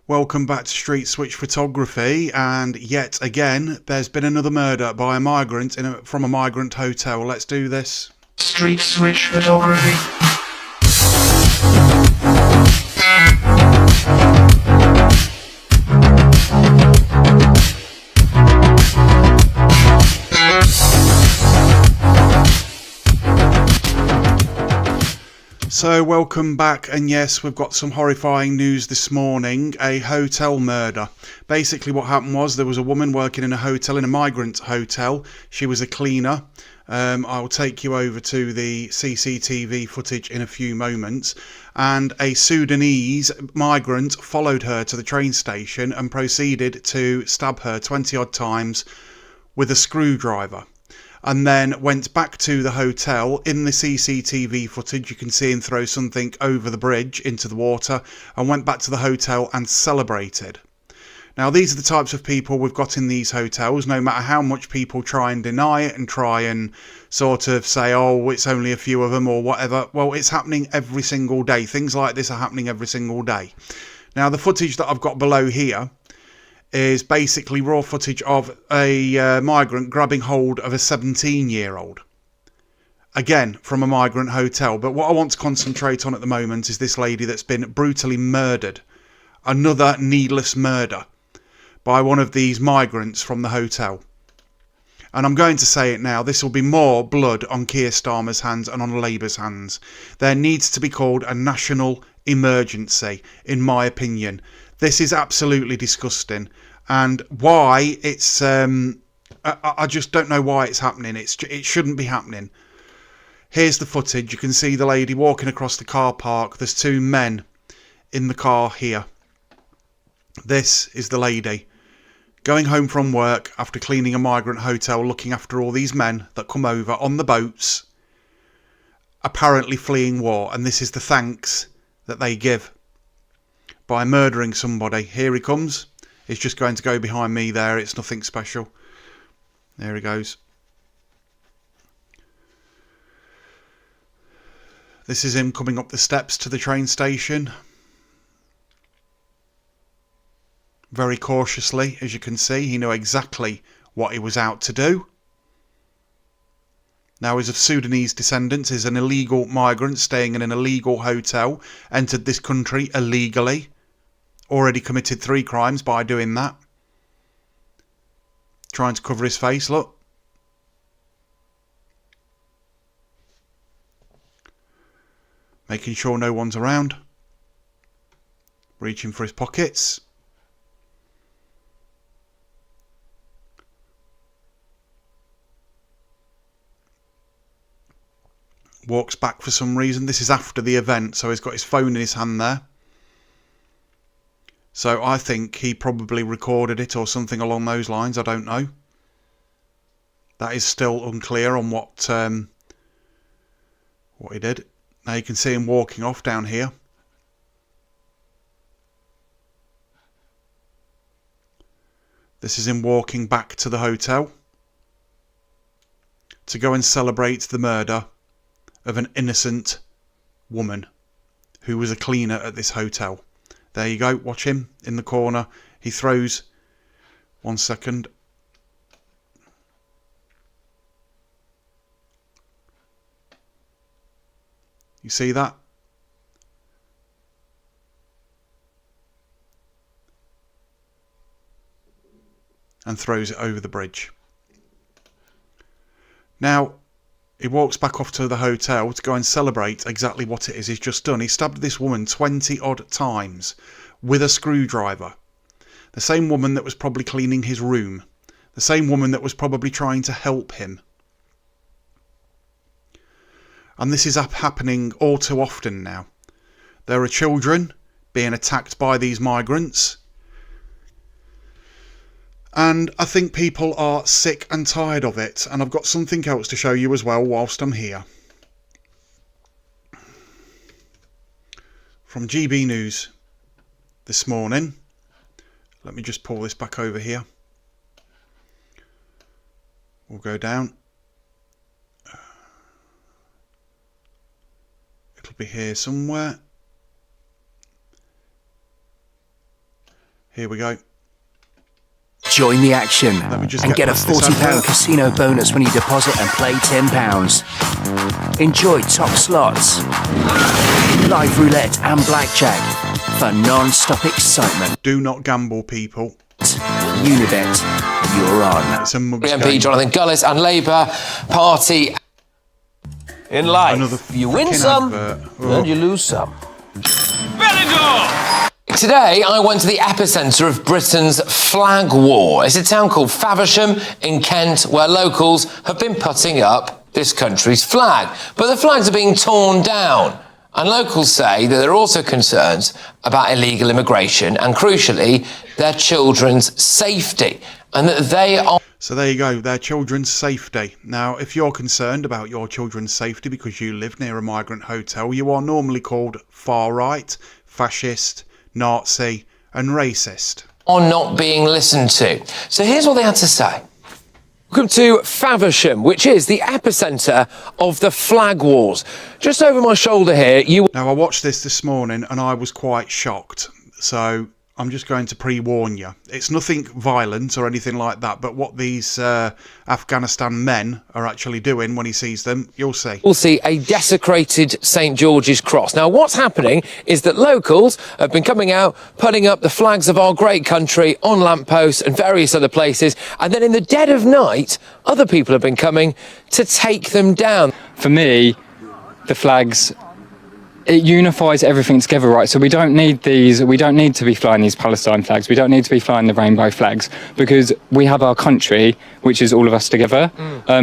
Welcome back to Street Switch Photography, and yet again there's been another murder by a migrant from a migrant hotel. Let's do this. Street Switch Photography. So welcome back, and yes, we've got some horrifying news this morning. A hotel murder. Basically what happened was there was a woman working in a hotel, in a migrant hotel. She was a cleaner. I'll take you over to the CCTV footage in a few moments. And a Sudanese migrant followed her to the train station and proceeded to stab her 20 odd times with a screwdriver. And then went back to the hotel. In the CCTV footage you can see him throw something over the bridge into the water, and went back to the hotel and celebrated. Now these are the types of people we've got in these hotels. No matter how much people try and deny it and try and sort of say, oh, it's only a few of them or whatever, well, it's happening every single day. Things like this are happening every single day. Now the footage that I've got below here is basically raw footage of a migrant grabbing hold of a 17-year-old. Again, from a migrant hotel. But what I want to concentrate on at the moment is this lady that's been brutally murdered. Another needless murder by one of these migrants from the hotel. And I'm going to say it now, this will be more blood on Keir Starmer's hands and on Labour's hands. There needs to be called a national emergency, in my opinion. This is absolutely disgusting, and why it's I just don't know why it's happening. It shouldn't be happening. Here's the footage. You can see the lady walking across the car park. There's two men in the car here. This is the lady going home from work after cleaning a migrant hotel, looking after all these men that come over on the boats, apparently fleeing war, and this is the thanks that they give by murdering somebody. Here he comes. He's just going to go behind me there. It's nothing special. There he goes. This is him coming up the steps to the train station. Very cautiously, as you can see. He knew exactly what he was out to do. Now he's of Sudanese descendants. He's an illegal migrant staying in an illegal hotel. Entered this country illegally. Already committed 3 crimes by doing that. Trying to cover his face, look. Making sure no one's around. Reaching for his pockets. Walks back for some reason. This is after the event, so he's got his phone in his hand there. So I think he probably recorded it or something along those lines. I don't know. That is still unclear on what he did. Now you can see him walking off down here. This is him walking back to the hotel to go and celebrate the murder of an innocent woman who was a cleaner at this hotel. There you go, watch him in the corner. He throws, 1 second. You see that? And throws it over the bridge. Now, he walks back off to the hotel to go and celebrate exactly what it is he's just done. He stabbed this woman 20 odd times with a screwdriver. The same woman that was probably cleaning his room. The same woman that was probably trying to help him. And this is happening all too often now. There are children being attacked by these migrants. And I think people are sick and tired of it. And I've got something else to show you as well whilst I'm here. From GB News this morning. Let me just pull this back over here. We'll go down. It'll be here somewhere. Here we go. Join the action Let me just and get a past this £40 advert. casino bonus when you deposit and play £10. Enjoy top slots, live roulette and blackjack for non-stop excitement. Do not gamble, people. Unibet, you're on. It's a mug's MP game. Jonathan Gullis and Labour Party. In life, Another you win frickin' some advert. Oh. and you lose some. Today, I went to the epicenter of Britain's flag war. It's a town called Faversham in Kent, where locals have been putting up this country's flag. But the flags are being torn down. And locals say that there are also concerns about illegal immigration and, crucially, their children's safety. And that they are... So there you go, their children's safety. Now, if you're concerned about your children's safety because you live near a migrant hotel, you are normally called far-right, fascist, Nazi and racist. are not being listened to. So here's what they had to say. Welcome to Faversham, which is the epicentre of the flag wars. Just over my shoulder here, Now, I watched this morning and I was quite shocked. So I'm just going to pre-warn you. It's nothing violent or anything like that, but what these Afghanistan men are actually doing when he sees them, you'll see. We'll see a desecrated St George's Cross. Now, what's happening is that locals have been coming out, putting up the flags of our great country on lampposts and various other places, and then in the dead of night, other people have been coming to take them down. For me, the flags, it unifies everything together, right? So we don't need to be flying these Palestine flags. We don't need to be flying the rainbow flags because we have our country, which is all of us together.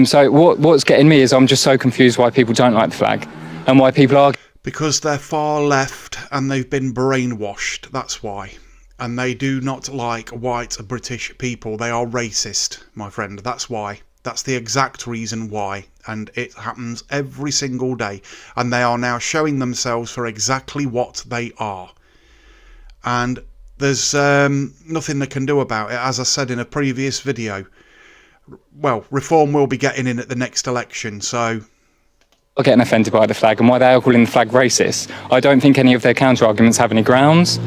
So what's getting me is I'm just so confused why people don't like the flag and why people are... Because they're far left and they've been brainwashed, that's why. And they do not like white British people. They are racist, my friend, that's why. That's the exact reason why, and it happens every single day, and they are now showing themselves for exactly what they are. And there's nothing they can do about it. As I said in a previous video, well, Reform will be getting in at the next election, so... are getting offended by the flag and why they are calling the flag racist. I don't think any of their counter-arguments have any grounds.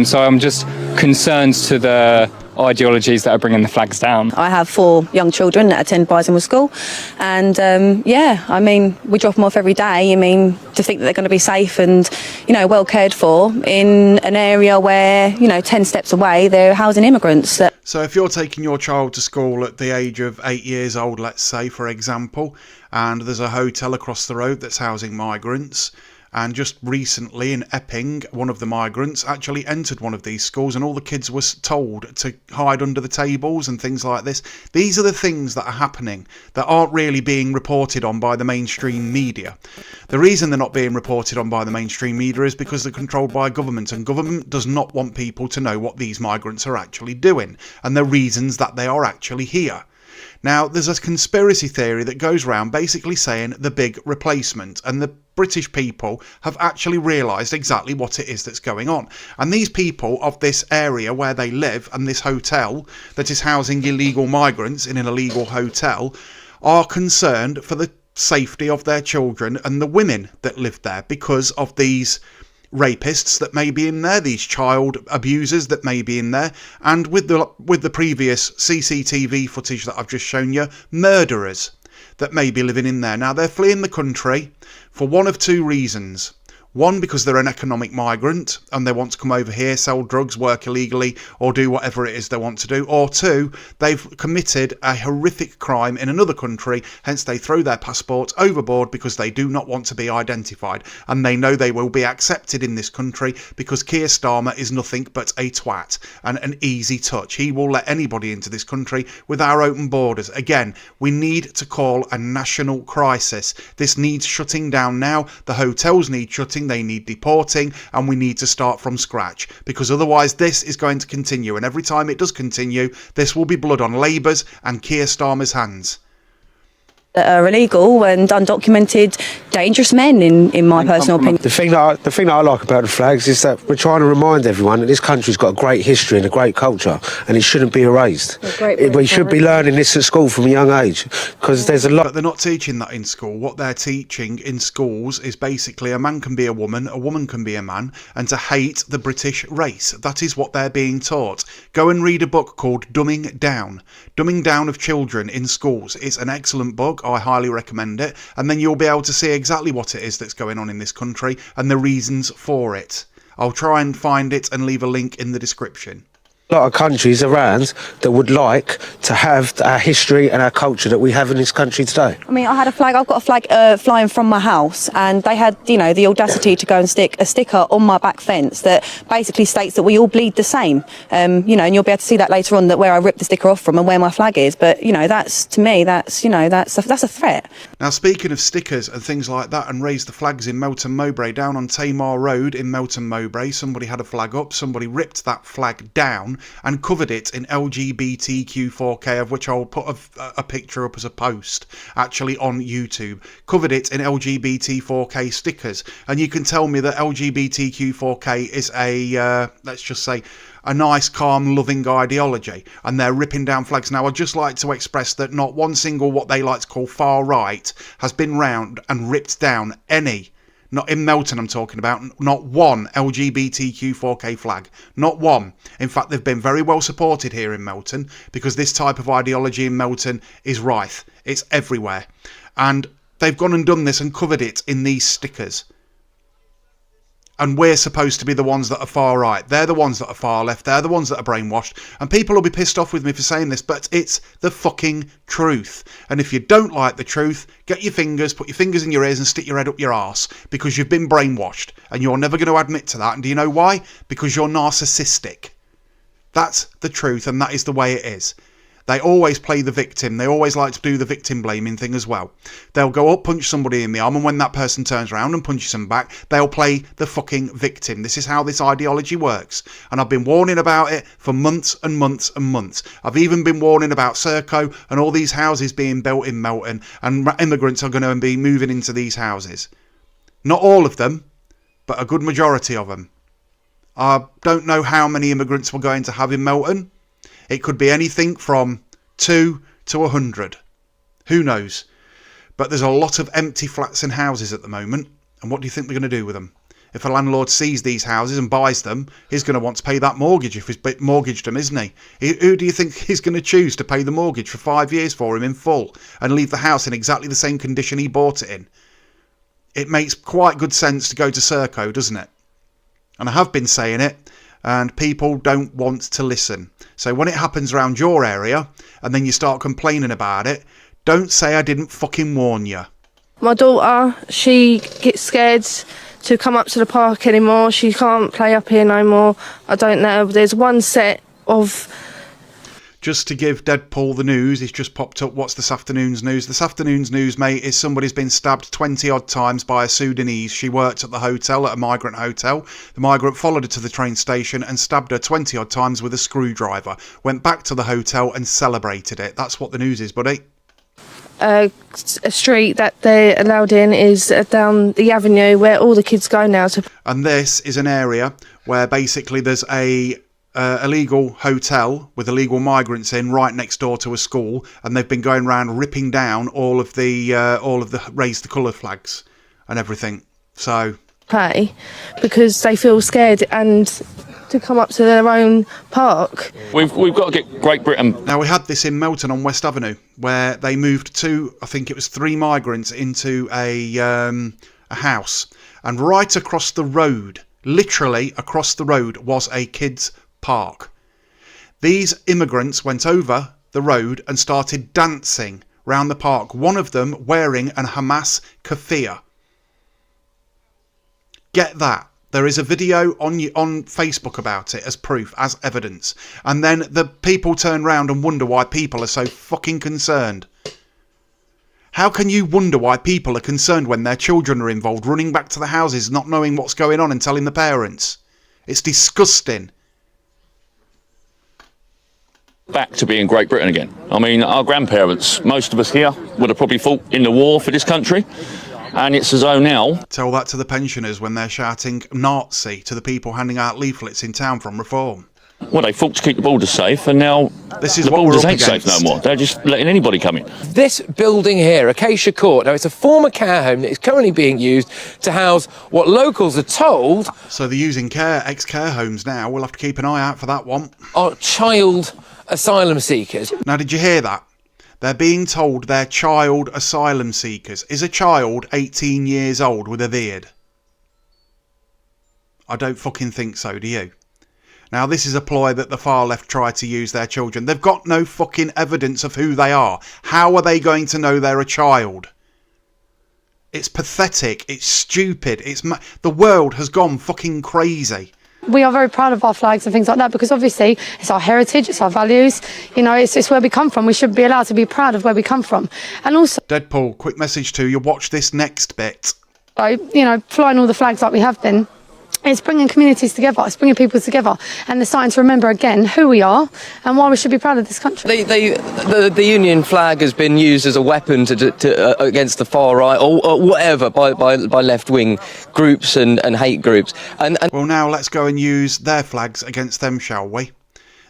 So I'm just concerned to the ideologies that are bringing the flags down. I have 4 young children that attend Bisenwell School, and I mean, we drop them off every day. I mean, to think that they're going to be safe and, well cared for in an area where, 10 steps away, they're housing immigrants. So if you're taking your child to school at the age of 8 years old, let's say, for example, and there's a hotel across the road that's housing migrants, and just recently in Epping, one of the migrants actually entered one of these schools and all the kids were told to hide under the tables and things like this. These are the things that are happening that aren't really being reported on by the mainstream media. The reason they're not being reported on by the mainstream media is because they're controlled by government, and government does not want people to know what these migrants are actually doing and the reasons that they are actually here. Now, there's a conspiracy theory that goes around basically saying the big replacement, and the British people have actually realised exactly what it is that's going on. And these people of this area where they live and this hotel that is housing illegal migrants in an illegal hotel are concerned for the safety of their children and the women that live there because of these rapists that may be in there, these child abusers that may be in there, and with the previous CCTV footage that I've just shown you, murderers that may be living in there. Now, they're fleeing the country for one of 2 reasons. One, because they're an economic migrant and they want to come over here, sell drugs, work illegally, or do whatever it is they want to do. Or 2, they've committed a horrific crime in another country, hence they throw their passport overboard because they do not want to be identified. And they know they will be accepted in this country because Keir Starmer is nothing but a twat and an easy touch. He will let anybody into this country with our open borders. Again, we need to call a national crisis. This needs shutting down now. The hotels need shutting. They need deporting, and we need to start from scratch, because otherwise this is going to continue, and every time it does continue, this will be blood on Labour's and Keir Starmer's hands. that are illegal and undocumented, dangerous men, in my personal opinion. The thing that I like about the flags is that we're trying to remind everyone that this country's got a great history and a great culture, and it shouldn't be erased. We should be learning this at school from a young age, because there's a lot. But they're not teaching that in school. What they're teaching in schools is basically a man can be a woman can be a man, and to hate the British race. That is what they're being taught. Go and read a book called Dumbing Down. Dumbing Down of Children in Schools. It's an excellent book. I highly recommend it. And then you'll be able to see exactly what it is that's going on in this country and the reasons for it. I'll try and find it and leave a link in the description. A lot of countries around that would like to have our history and our culture that we have in this country today. I mean, I've got a flag flying from my house, and they had, the audacity to go and stick a sticker on my back fence that basically states that we all bleed the same. And you'll be able to see that later on, that where I ripped the sticker off from and where my flag is. But, that's, to me, that's a threat. Now, speaking of stickers and things like that, and raise the flags in Melton Mowbray, down on Tamar Road in Melton Mowbray, somebody had a flag up, somebody ripped that flag down and covered it in LGBTQ4K, of which I'll put a picture up as a post actually on YouTube. Covered it in LGBT4K stickers, and you can tell me that LGBTQ4K is a let's just say a nice, calm, loving ideology, and they're ripping down flags. Now, I'd just like to express that not one single what they like to call far right has been round and ripped down any. Not in Melton, I'm talking about. Not one LGBTQ4K flag. Not one. In fact, they've been very well supported here in Melton, because this type of ideology in Melton is rife. It's everywhere. And they've gone and done this and covered it in these stickers. And we're supposed to be the ones that are far right. They're the ones that are far left. They're the ones that are brainwashed. And people will be pissed off with me for saying this, but it's the fucking truth. And if you don't like the truth, put your fingers in your ears and stick your head up your arse, because you've been brainwashed. And you're never going to admit to that. And do you know why? Because you're narcissistic. That's the truth, and that is the way it is. They always play the victim. They always like to do the victim blaming thing as well. They'll go up, punch somebody in the arm, and when that person turns around and punches them back, they'll play the fucking victim. This is how this ideology works. And I've been warning about it for months and months and months. I've even been warning about Serco and all these houses being built in Melton, and immigrants are going to be moving into these houses. Not all of them, but a good majority of them. I don't know how many immigrants we're going to have in Melton. It could be anything from 2 to 100. Who knows? But there's a lot of empty flats and houses at the moment. And what do you think they're going to do with them? If a landlord sees these houses and buys them, he's going to want to pay that mortgage if he's mortgaged them, isn't he? Who do you think he's going to choose to pay the mortgage for 5 years for him in full and leave the house in exactly the same condition he bought it in? It makes quite good sense to go to Serco, doesn't it? And I have been saying it, and people don't want to listen. So when it happens around your area and then you start complaining about it, don't say I didn't fucking warn you. My daughter, she gets scared to come up to the park anymore. She can't play up here no more. I don't know. There's one set of... Just to give Deadpool the news, he's just popped up. What's this afternoon's news? This afternoon's news, mate, is somebody's been stabbed 20 odd times by a Sudanese. She worked at the hotel, at a migrant hotel. The migrant followed her to the train station and stabbed her 20 odd times with a screwdriver. Went back to the hotel and celebrated it. That's what the news is, buddy. A street that they're allowed in is down the avenue where all the kids go now. And this is an area where basically there's a illegal hotel with illegal migrants in right next door to a school, and they've been going around ripping down all of the raise the colour flags and everything. So play because they feel scared and to come up to their own park. We've got to get Great Britain. Now, we had this in Melton on West Avenue, where they moved I think it was 3 migrants into a house, and right across the road, literally across the road, was a kids' park. These immigrants went over the road and started dancing round the park, one of them wearing an Hamas keffiyeh. Get that. There is a video on Facebook about it as proof, as evidence. And then the people turn round and wonder why people are so fucking concerned. How can you wonder why people are concerned when their children are involved, running back to the houses, not knowing what's going on and telling the parents? It's disgusting. back to being Great Britain again. I mean, our grandparents, most of us here, would have probably fought in the war for this country. And it's as though now... Tell that to the pensioners when they're shouting Nazi to the people handing out leaflets in town from Reform. Well, they fought to keep the borders safe, and now this is the what borders we're up ain't safe against. no more. They're just letting anybody come in. This building here, Acacia Court, now it's a former care home that is currently being used to house what locals are told... So they're using ex-care homes now. We'll have to keep an eye out for that one. ...are child asylum seekers. Now, did you hear that? They're being told they're child asylum seekers. Is a child 18 years old with a beard? I don't fucking think so, do you? Now, this is a ploy that the far left try to use their children. They've got no fucking evidence of who they are. How are they going to know they're a child? It's pathetic. It's stupid. The world has gone fucking crazy. We are very proud of our flags and things like that because obviously it's our heritage, it's our values, you know, it's where we come from. We should be allowed to be proud of where we come from. And also... Deadpool, quick message to you. Watch this next bit. You know, flying all the flags like we have been. It's bringing communities together, it's bringing people together, and they're starting to remember again who we are and why we should be proud of this country. The Union flag has been used as a weapon against the far right or whatever by left-wing groups and hate groups. And well, now let's go and use their flags against them, shall we?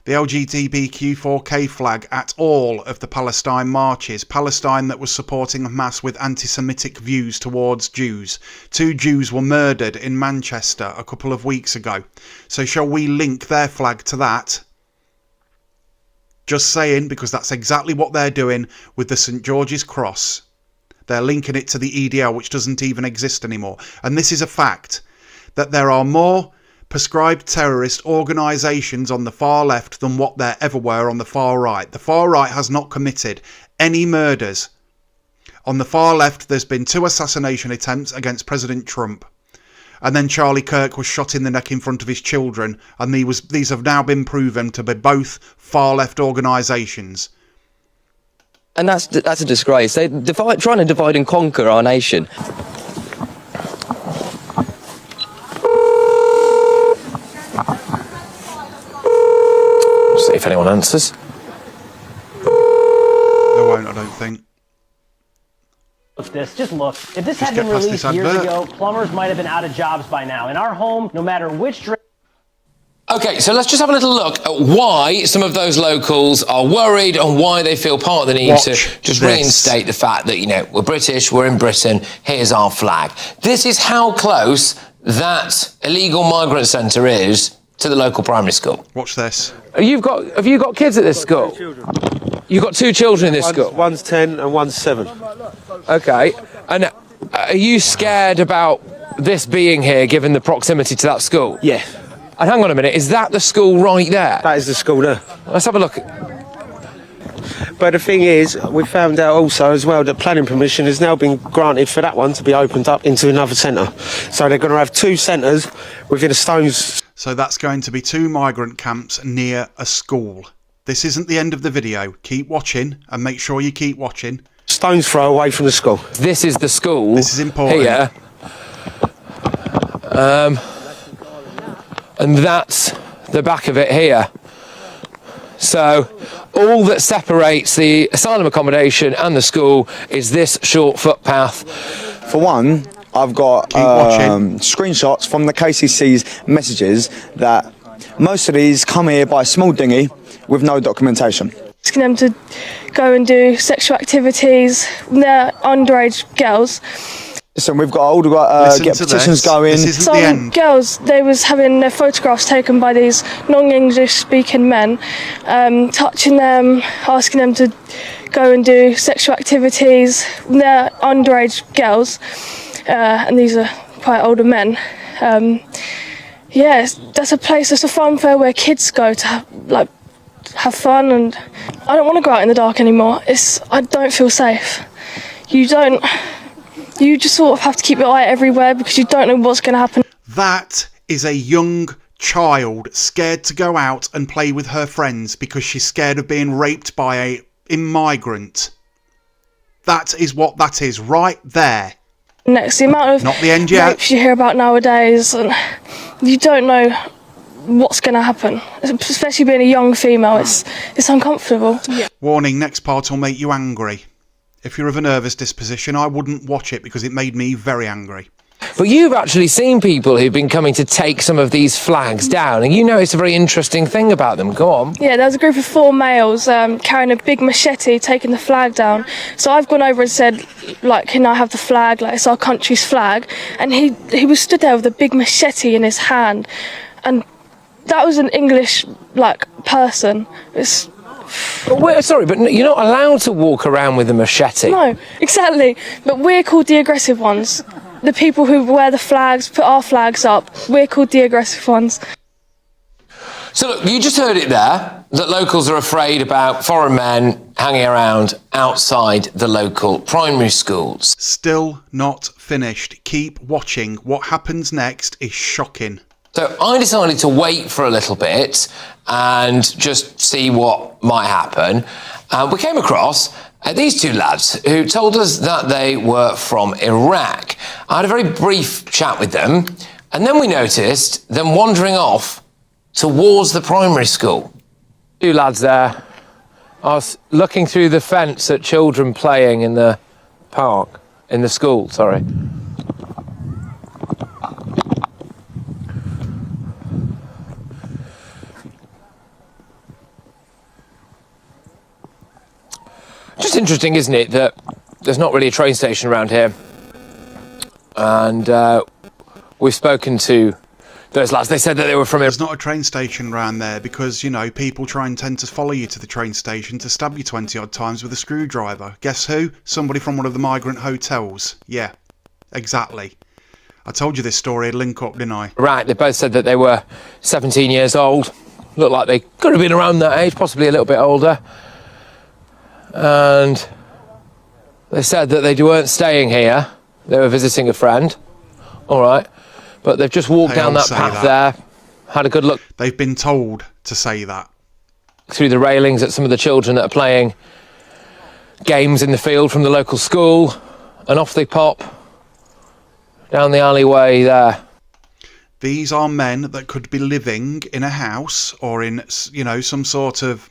The LGBTQ4K flag at all of the Palestine marches. Palestine that was supporting Hamas with anti-Semitic views towards Jews. 2 Jews were murdered in Manchester a couple of weeks ago. So shall we link their flag to that? Just saying, because that's exactly what they're doing with the St George's Cross. They're linking it to the EDL, which doesn't even exist anymore. And this is a fact, that there are more prescribed terrorist organisations on the far left than what there ever were on the far right. The far right has not committed any murders. On the far left, there's been 2 assassination attempts against President Trump. And then Charlie Kirk was shot in the neck in front of his children. And these have now been proven to be both far left organisations. And that's a disgrace. They're trying to divide and conquer our nation. See if anyone answers. They won't, I don't think. Just look. If this had been released years ago, plumbers might have been out of jobs by now. In our home, no matter which drain... OK, so let's just have a little look at why some of those locals are worried and why they feel part of the need to just reinstate the fact that, you know, we're British, we're in Britain, here's our flag. This is how close that illegal migrant centre is to the local primary school. Watch this. Have you got kids at this school? You've got 2 children in this school? One's 10 and one's 7. OK. And are you scared about this being here, given the proximity to that school? Yeah. And hang on a minute, is that the school right there? That is the school there. Let's have a look. But the thing is, we found out also as well that planning permission has now been granted for that one to be opened up into another centre. So they're going to have 2 centres within a stone's... So that's going to be 2 migrant camps near a school. This isn't the end of the video. Keep watching and make sure you keep watching. Stone's throw away from the school. This is the school. This is important. Here. And that's the back of it here. So all that separates the asylum accommodation and the school is this short footpath. For one, I've got screenshots from the KCC's messages that most of these come here by a small dinghy with no documentation. Asking them to go and do sexual activities. They're underage girls. So we've got get petitions going. Some girls, they was having their photographs taken by these non-English speaking men, touching them, asking them to go and do sexual activities. They're underage girls, and these are quite older men. Yeah, that's a place, that's a fun fair where kids go to have fun, and I don't want to go out in the dark anymore. I don't feel safe. You just sort of have to keep your eye everywhere because you don't know what's going to happen. That is a young child scared to go out and play with her friends because she's scared of being raped by an immigrant. That is what that is right there. Next, the amount of not the end yet. Rapes you hear about nowadays, and you don't know what's going to happen. Especially being a young female, it's uncomfortable. Warning, next part will make you angry. If you're of a nervous disposition, I wouldn't watch it because it made me very angry. But you've actually seen people who've been coming to take some of these flags down, and you know it's a very interesting thing about them. Go on. Yeah, there was a group of 4 males carrying a big machete, taking the flag down. So I've gone over and said, like, can I have the flag? Like, it's our country's flag. And he was stood there with a big machete in his hand. And that was an English, like, person. It's... Sorry, but you're not allowed to walk around with a machete. No, exactly. But we're called the aggressive ones. The people who wear the flags, put our flags up, we're called the aggressive ones. So look, you just heard it there, that locals are afraid about foreign men hanging around outside the local primary schools. Still not finished. Keep watching. What happens next is shocking. So I decided to wait for a little bit and just see what might happen. We came across these 2 lads who told us that they were from Iraq. I had a very brief chat with them, and then we noticed them wandering off towards the primary school. 2 lads there. I was looking through the fence at children playing in the park, in the school, sorry. Just interesting, isn't it, that there's not really a train station around here. And we've spoken to those lads. They said that they were from... There's not a train station around there because, you know, people try and tend to follow you to the train station to stab you 20-odd times with a screwdriver. Guess who? Somebody from one of the migrant hotels. Yeah, exactly. I told you this story would link up, didn't I? Right, they both said that they were 17 years old. Looked like they could have been around that age, possibly a little bit older. And they said that they weren't staying here. They were visiting a friend. All right. But they've just walked down that path there, had a good look. They've been told to say that. Through the railings at some of the children that are playing games in the field from the local school. And off they pop down the alleyway there. These are men that could be living in a house or in, you know, some sort of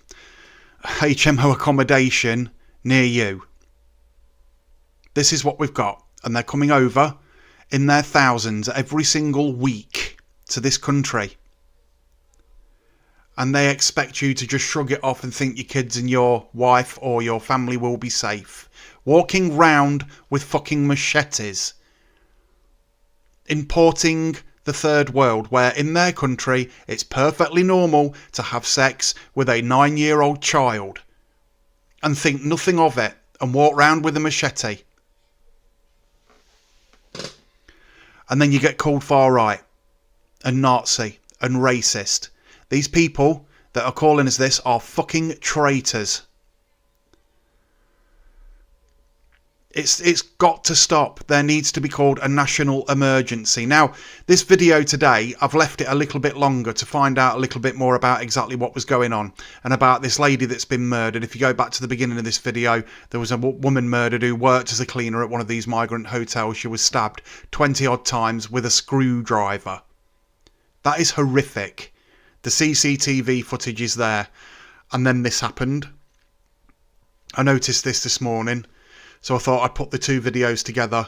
HMO accommodation near you. This is what we've got, and they're coming over in their thousands every single week to this country, and they expect you to just shrug it off and think your kids and your wife or your family will be safe, walking round with fucking machetes, importing the third world, where in their country it's perfectly normal to have sex with a 9-year-old child and think nothing of it and walk round with a machete. And then you get called far right and Nazi and racist. These people that are calling us this are fucking traitors. It's got to stop. There needs to be called a national emergency. Now, this video today, I've left it a little bit longer to find out a little bit more about exactly what was going on and about this lady that's been murdered. If you go back to the beginning of this video, there was a woman murdered who worked as a cleaner at one of these migrant hotels. She was stabbed 20-odd times with a screwdriver. That is horrific. The CCTV footage is there. And then this happened. I noticed this morning. So I thought I'd put the 2 videos together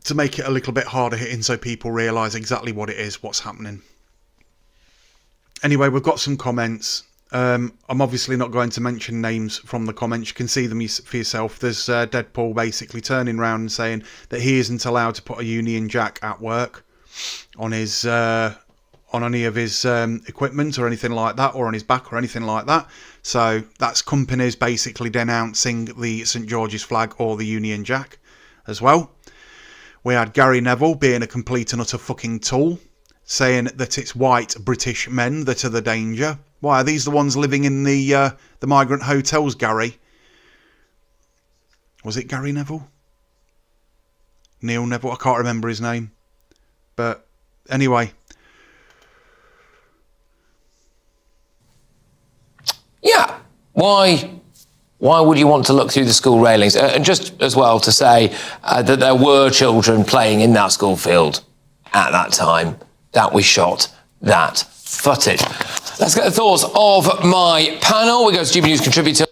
to make it a little bit harder hitting so people realise exactly what it is, what's happening. Anyway, we've got some comments. I'm obviously not going to mention names from the comments. You can see them for yourself. There's Deadpool basically turning around and saying that he isn't allowed to put a Union Jack at work on his... on any of his equipment or anything like that, or on his back or anything like that. So that's companies basically denouncing the St George's flag or the Union Jack as well. We had Gary Neville being a complete and utter fucking tool, saying that it's white British men that are the danger. Why, are these the ones living in the migrant hotels, Gary? Was it Gary Neville? Neil Neville? I can't remember his name. But anyway... Yeah, why would you want to look through the school railings? And just as well to say that there were children playing in that school field at that time. that we shot that footage. Let's get the thoughts of my panel. We go to GB News contributor.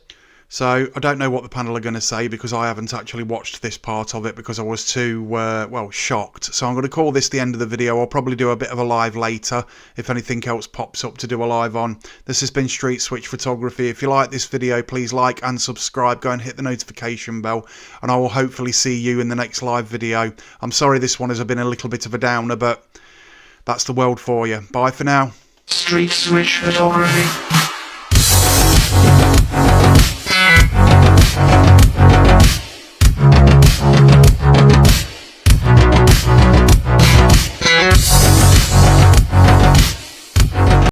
So I don't know what the panel are going to say because I haven't actually watched this part of it because I was too, well, shocked. So I'm going to call this the end of the video. I'll probably do a bit of a live later if anything else pops up to do a live on. This has been Street Switch Photography. If you like this video, please like and subscribe. Go and hit the notification bell and I will hopefully see you in the next live video. I'm sorry this one has been a little bit of a downer, but that's the world for you. Bye for now. Street Switch Photography.